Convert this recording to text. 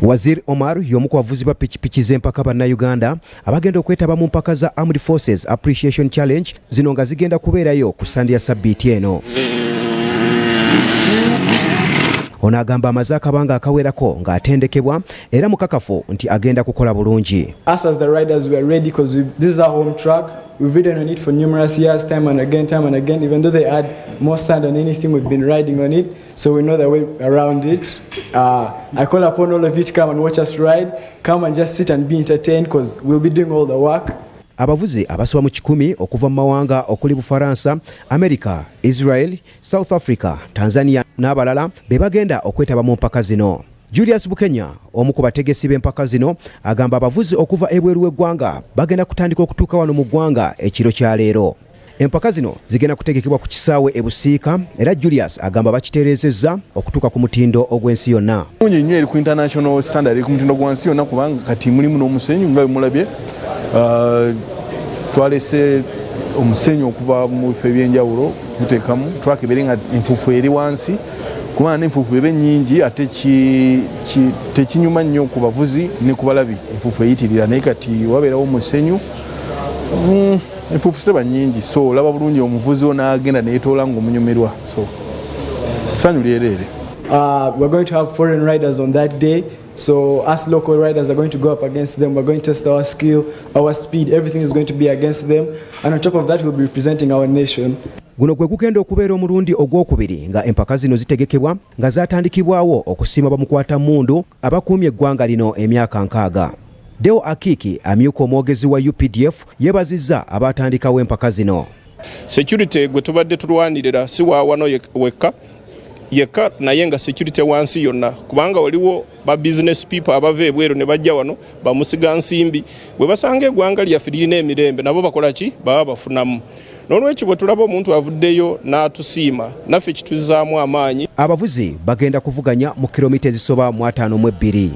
Waziri Omar y'omu ku bavuzi ba pikipiki z'empaka bannayuganda abagenda okwetaba mu mpaka za Armed Forces Appreciation Challenge zino nga zigenda kubeerayo ku Sande ya sabbiiti eno. Ono agamba amaze akabanga akawerako ng'atendekebwa era mukakafu nti agenda kukola bulungi. Us as the riders we are ready because this is our home track. We've ridden on it for numerous years, time and again, even though they add more sand than anything, we've been riding on it, so we know the way around it. I call upon all of you to come and watch us ride, come and just sit and be entertained because we'll be doing all the work. Abavuzi abasoba mu 10 okuva mu mawanga okuli Bufaransa, America, Israel, South Africa, Tanzania n'abalala be bagenda okwetaba mu mpaka zino. Julius Bukenya omu ku bategesi b'empaka zino agamba abavuzi okuva ebweru w'eggwanga bagenda kutandika okutuuka wano mu ggwanga ekiro kya leero. Empaka zino zigenda kutegekebwa ku kisaawe e Busiika era Julius agamba bakitereezezza okutuuka ku mutindo ogw'ensi yonna. Munye nnyo eri ku international standard ku mutindo gw'ensi yonna kubanga kati mulimu n'omusenyu nga bimulabye. Twalese omusenyu okuva mu bifo ebyenjawulo guteekamu twakebere nga enfuufu eri wansi kubanga n'enfuufu bebe nnyingi ate tekinyuma nnyo ku bavuzi ne ku balabi enfuufu eyitirira naye kati wabeerawo omusenyu enfuufu zitaba nnyingi so olaba bulungi omuvuzi n'agenda neetoola ng'omunyumirwa so ssanyu lyereere. We're going to have foreign riders on that day. So us local riders are going to go up against them. We're going to test our skill, our speed. Everything is going to be against them. And on top of that, we'll be representing our nation. Guno gwe gugenda okubeera omulundi ogwokubiri nga empaka zino zitegekebwa nga zaatandikibwawo okusiima bamukwata mmundu abakuumye eggwanga lino emyaka 6. Deo Akiki amyuka omwogezi wa UPDF yeebazizza abaatandikawo empaka zino. Security gwe tubadde tulwanirira si wa wano yekka naye nga security wansi yonna kubanga waliwo ba business people abava ebweru ne bajja wano bamusiga nsimbi bwe basanga eggwanga lyaffe lirina emirembe nabo bakola ki baba bafunamu. N'olwekyo bwe tulaba omuntu avuddeyo n'atusiima naffe kituzaamu amaanyi. Abavuzi bagenda kuvuganya mu kilomita ezisoba mu 52.